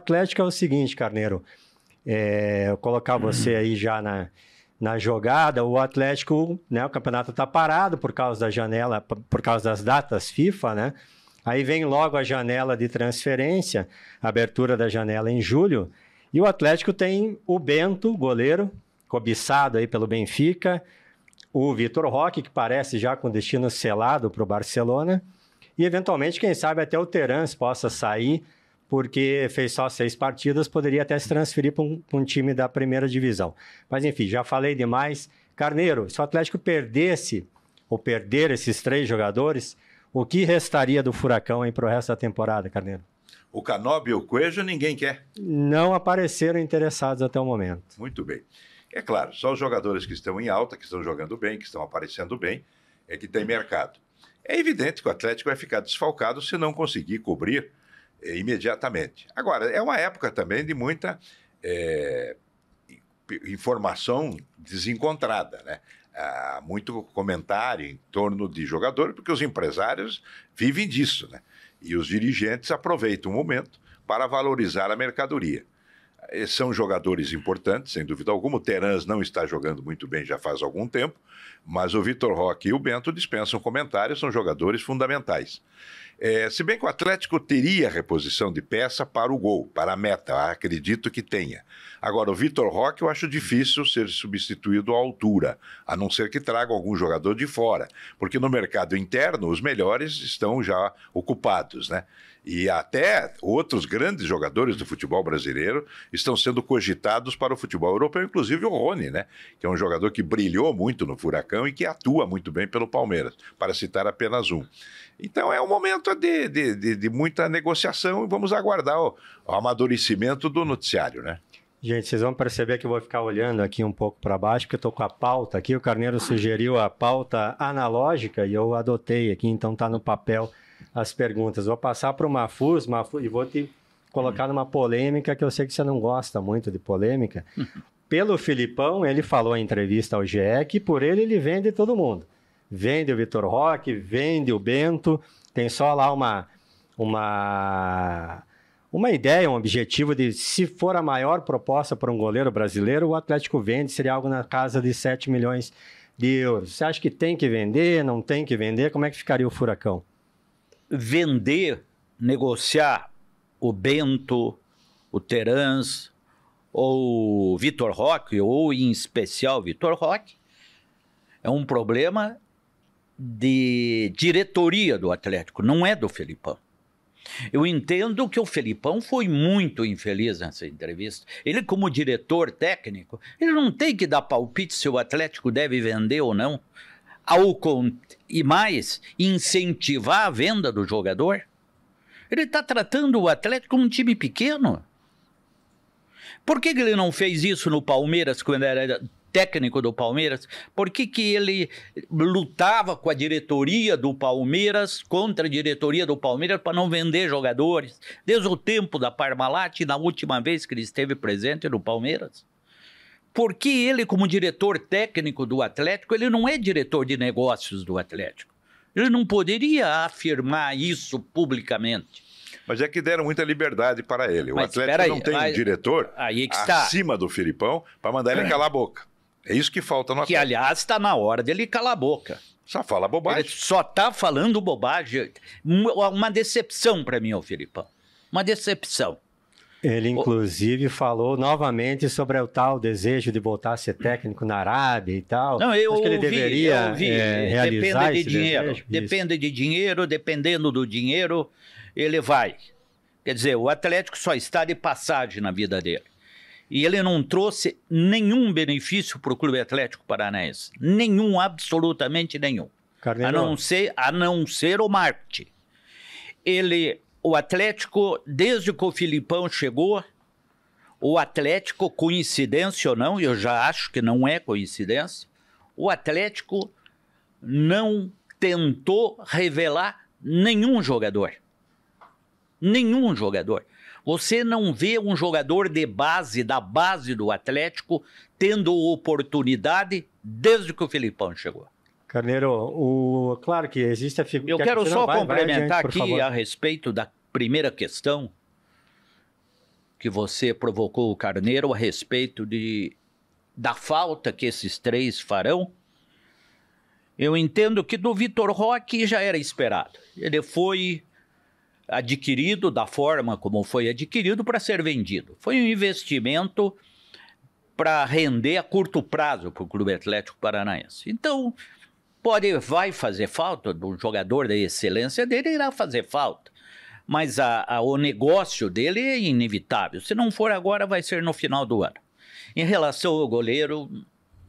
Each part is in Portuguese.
Atlético é o seguinte, Carneiro, eu colocar você aí já na jogada, o Atlético, né, o campeonato está parado por causa da janela, por causa das datas FIFA, né? Aí vem logo a janela de transferência, a abertura da janela em julho, e o Atlético tem o Bento, goleiro, cobiçado aí pelo Benfica, o Vitor Roque, que parece já com destino selado para o Barcelona, e eventualmente, quem sabe, até o Terans possa sair, porque fez só 6 partidas, poderia até se transferir para um time da primeira divisão. Mas enfim, já falei demais. Carneiro, se o Atlético perdesse, ou perder esses 3 jogadores, o que restaria do Furacão para o resto da temporada, Carneiro? O Canóbio e o Coelho ninguém quer. Não apareceram interessados até o momento. Muito bem. É claro, só os jogadores que estão em alta, que estão jogando bem, que estão aparecendo bem, é que tem mercado. É evidente que o Atlético vai ficar desfalcado se não conseguir cobrir imediatamente. Agora, é uma época também de muita informação desencontrada, né? Há muito comentário em torno de jogadores, porque os empresários vivem disso, né? E os dirigentes aproveitam o momento para valorizar a mercadoria. São jogadores importantes, sem dúvida alguma. O Terans não está jogando muito bem já faz algum tempo, mas o Vitor Roque e o Bento dispensam comentários, são jogadores fundamentais. Se bem que o Atlético teria reposição de peça para o gol, para a meta, acredito que tenha. Agora, o Vitor Roque eu acho difícil ser substituído à altura, a não ser que traga algum jogador de fora, porque no mercado interno os melhores estão já ocupados, né? E até outros grandes jogadores do futebol brasileiro estão sendo cogitados para o futebol europeu, inclusive o Rony, né? Que é um jogador que brilhou muito no Furacão e que atua muito bem pelo Palmeiras, para citar apenas um. Então é um momento de muita negociação e vamos aguardar o amadurecimento do noticiário, né? Gente, vocês vão perceber que eu vou ficar olhando aqui um pouco para baixo, porque eu estou com a pauta aqui. O Carneiro sugeriu a pauta analógica e eu adotei aqui, então está no papel as perguntas. Vou passar para o Mafuz, e vou te colocar numa polêmica, que eu sei que você não gosta muito de polêmica. Pelo Filipão, ele falou em entrevista ao GE que por ele vende todo mundo. Vende o Vitor Roque, vende o Bento, tem só lá uma ideia, um objetivo de, se for a maior proposta para um goleiro brasileiro, o Atlético vende, seria algo na casa de 7 milhões de euros. Você acha que tem que vender, não tem que vender? Como é que ficaria o Furacão? Vender, negociar o Bento, o Terans, ou o Vitor Roque, ou em especial o Vitor Roque, é um problema de diretoria do Atlético, não é do Felipão. Eu entendo que o Felipão foi muito infeliz nessa entrevista. Ele, como diretor técnico, ele não tem que dar palpite se o Atlético deve vender ou não. E mais, incentivar a venda do jogador. Ele está tratando o Atlético como um time pequeno. Por que ele não fez isso no Palmeiras, quando era técnico do Palmeiras? Por que ele lutava com a diretoria do Palmeiras, contra a diretoria do Palmeiras, para não vender jogadores? Desde o tempo da Parmalat, na última vez que ele esteve presente no Palmeiras. Por que ele, como diretor técnico do Atlético, ele não é diretor de negócios do Atlético? Ele não poderia afirmar isso publicamente. Mas é que deram muita liberdade para ele. O Atlético não tem um diretor acima do Filipão para mandar ele calar a boca. É isso que falta no Atlético. Que, aliás, está na hora dele calar a boca. Só fala bobagem. Ele só está falando bobagem. Uma decepção para mim, o Filipão. Uma decepção. Ele, inclusive, falou novamente sobre o tal desejo de voltar a ser técnico na Arábia e tal. Não, eu acho que ele deveria realizar depende de esse dinheiro. desejo. Depende de dinheiro, dependendo do dinheiro, ele vai. Quer dizer, o Atlético só está de passagem na vida dele. E ele não trouxe nenhum benefício para o Clube Atlético Paranaense. Nenhum, absolutamente nenhum. Carneiro. A não ser o marketing. O Atlético, desde que o Filipão chegou, o Atlético, coincidência ou não, eu já acho que não é coincidência, o Atlético não tentou revelar nenhum jogador. Nenhum jogador. Você não vê um jogador de base, da base do Atlético, tendo oportunidade desde que o Filipão chegou. Carneiro, claro que existe a figura... Eu quero só complementar aqui a respeito da primeira questão. que você provocou o Carneiro a respeito da falta que esses três farão. Eu entendo que do Vitor Roque já era esperado. Ele foi adquirido da forma como foi adquirido para ser vendido. Foi um investimento para render a curto prazo para o Clube Atlético Paranaense. Então, vai fazer falta do jogador da excelência dele, irá fazer falta. Mas o negócio dele é inevitável. Se não for agora, vai ser no final do ano. Em relação ao goleiro,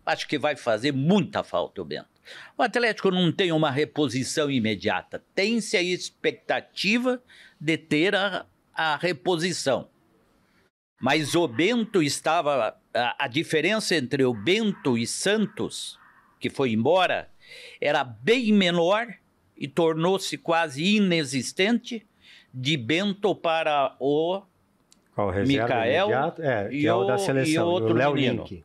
acho que vai fazer muita falta o Bento. O Atlético não tem uma reposição imediata. Tem-se a expectativa de ter a reposição. Mas o Bento estava... A diferença entre o Bento e Santos, que foi embora, era bem menor e tornou-se quase inexistente de Bento para o Mikael que é o da seleção, e o outro Léo menino. Link.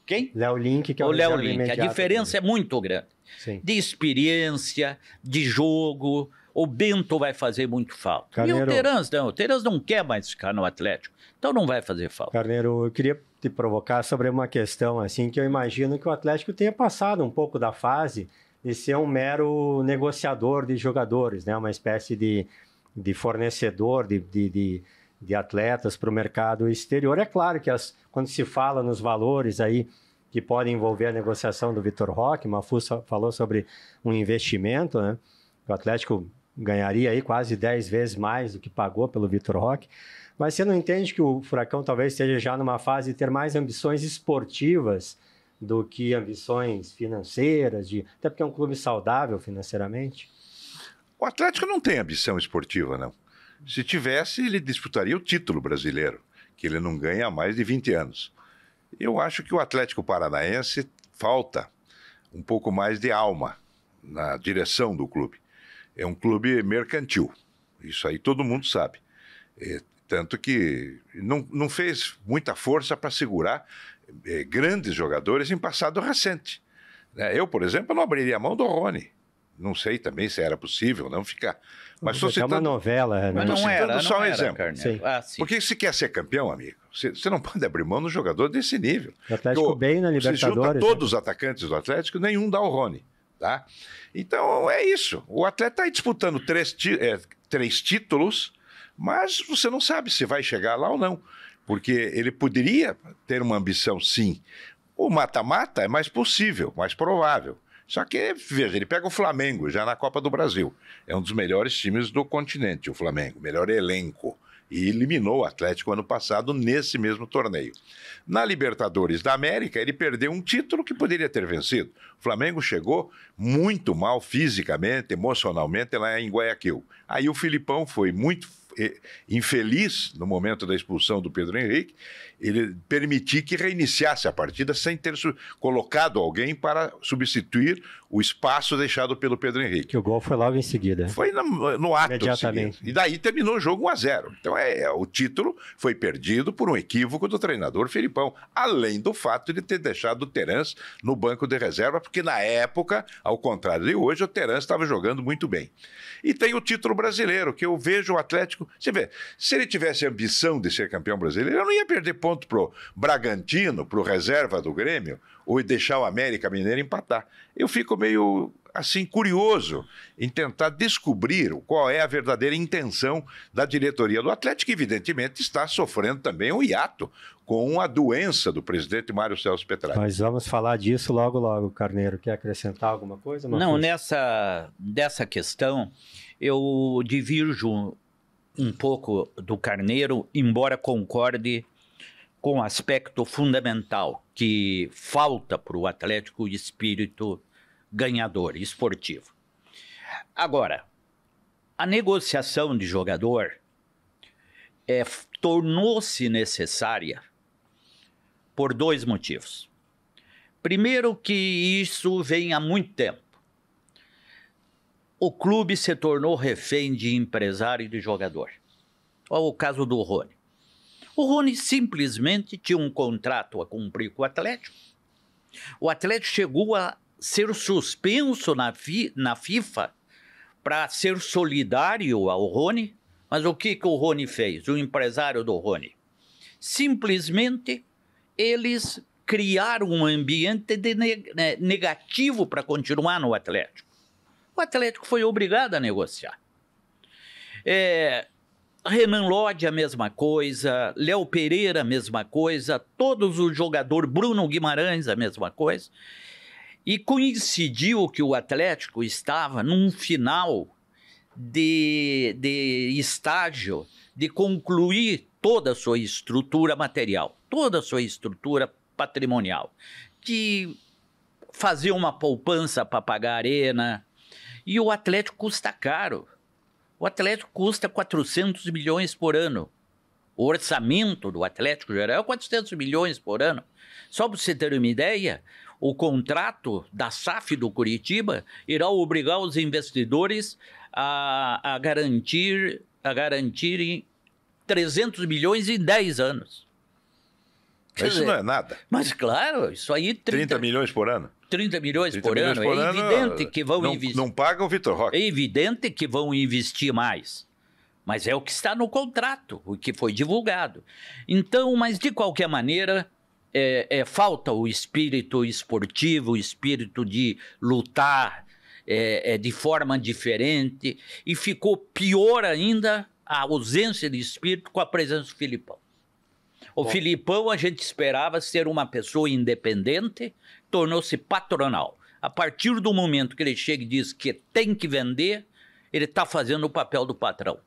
Quem? Léo Link, que é o Léo reserva Link. A imediato diferença é muito grande. Sim. De experiência, de jogo. O Bento vai fazer muito falta. Carneiro... E o Terans não. O Terans não quer mais ficar no Atlético. Então não vai fazer falta. Carneiro, eu queria te provocar sobre uma questão assim que eu imagino que o Atlético tenha passado um pouco da fase de ser um mero negociador de jogadores, né? Uma espécie de fornecedor de atletas para o mercado exterior. É claro que quando se fala nos valores aí que podem envolver a negociação do Vitor Roque, Mafussa falou sobre um investimento, né? O Atlético ganharia aí quase 10 vezes mais do que pagou pelo Vitor Roque. Mas você não entende que o Furacão talvez esteja já numa fase de ter mais ambições esportivas do que ambições financeiras, até porque é um clube saudável financeiramente? O Atlético não tem ambição esportiva, não. Se tivesse, ele disputaria o título brasileiro, que ele não ganha há mais de 20 anos. Eu acho que o Atlético Paranaense falta um pouco mais de alma na direção do clube. É um clube mercantil, isso aí todo mundo sabe. Tanto que não fez muita força para segurar grandes jogadores em passado recente. Eu, por exemplo, não abriria a mão do Rony. Não sei também se era possível não ficar. Mas estou citando uma novela, né? Mas não era, só um era, exemplo. Porque se quer ser campeão, amigo, você não pode abrir mão de um jogador desse nível. O Atlético bem na Libertadores. Se junta todos os atacantes do Atlético, nenhum dá o Rony. Tá? Então é isso. O atleta está disputando três títulos, mas você não sabe se vai chegar lá ou não. Porque ele poderia ter uma ambição, sim. O mata-mata é mais possível, mais provável. Só que, veja, ele pega o Flamengo já na Copa do Brasil. É um dos melhores times do continente, o Flamengo. Melhor elenco. E eliminou o Atlético ano passado nesse mesmo torneio. Na Libertadores da América, ele perdeu um título que poderia ter vencido. O Flamengo chegou muito mal fisicamente, emocionalmente, lá em Guayaquil. Aí o Filipão foi muito infeliz no momento da expulsão do Pedro Henrique, ele permitiu que reiniciasse a partida sem ter colocado alguém para substituir o espaço deixado pelo Pedro Henrique. Que o gol foi logo em seguida. Foi no ato imediatamente. Seguinte. E daí terminou o jogo 1-0. Então o título foi perdido por um equívoco do treinador Filipão, além do fato de ter deixado o Terans no banco de reserva, porque na época, ao contrário de hoje, o Terans estava jogando muito bem. E tem o título brasileiro, que eu vejo o Atlético... Você vê, se ele tivesse ambição de ser campeão brasileiro, ele não ia perder ponto pro Bragantino, pro reserva do Grêmio, ou deixar o América Mineiro empatar. Eu fico meio, assim, curioso em tentar descobrir qual é a verdadeira intenção da diretoria do Atlético, que evidentemente está sofrendo também um hiato com a doença do presidente Mário Celso Petralha. Nós vamos falar disso logo, logo, Carneiro. Quer acrescentar alguma coisa? Não, dessa questão, eu divirjo um pouco do Carneiro, embora concorde com o aspecto fundamental que falta para o Atlético o espírito ganhador, esportivo. Agora, a negociação de jogador tornou-se necessária por dois motivos. Primeiro, que isso vem há muito tempo. O clube se tornou refém de empresário e de jogador. Olha o caso do Rony. O Rony simplesmente tinha um contrato a cumprir com o Atlético. O Atlético chegou a ser suspenso na FIFA para ser solidário ao Rony. Mas o que o Rony fez? O empresário do Rony Simplesmente, eles criaram um ambiente negativo para continuar no Atlético. O Atlético foi obrigado a negociar. Renan Lodge, a mesma coisa, Léo Pereira, a mesma coisa, todos os jogadores, Bruno Guimarães, a mesma coisa. E coincidiu que o Atlético estava num final de estágio de concluir toda a sua estrutura material, toda a sua estrutura patrimonial, de fazer uma poupança para pagar a arena. E o Atlético custa caro. O Atlético custa 400 milhões por ano. O orçamento do Atlético geral é 400 milhões por ano. Só para você ter uma ideia, o contrato da SAF do Curitiba irá obrigar os investidores a garantirem 300 milhões em 10 anos. Isso não é nada. Mas claro, isso aí... 30 milhões por ano. 30 milhões por ano. É evidente que vão investir. Não paga o Vitor Roque. É evidente que vão investir mais. Mas é o que está no contrato, o que foi divulgado. Então, mas de qualquer maneira, falta o espírito esportivo, o espírito de lutar de forma diferente. E ficou pior ainda a ausência de espírito com a presença do Filipão. O Filipão, a gente esperava ser uma pessoa independente, tornou-se patronal. A partir do momento que ele chega e diz que tem que vender, ele está fazendo o papel do patrão.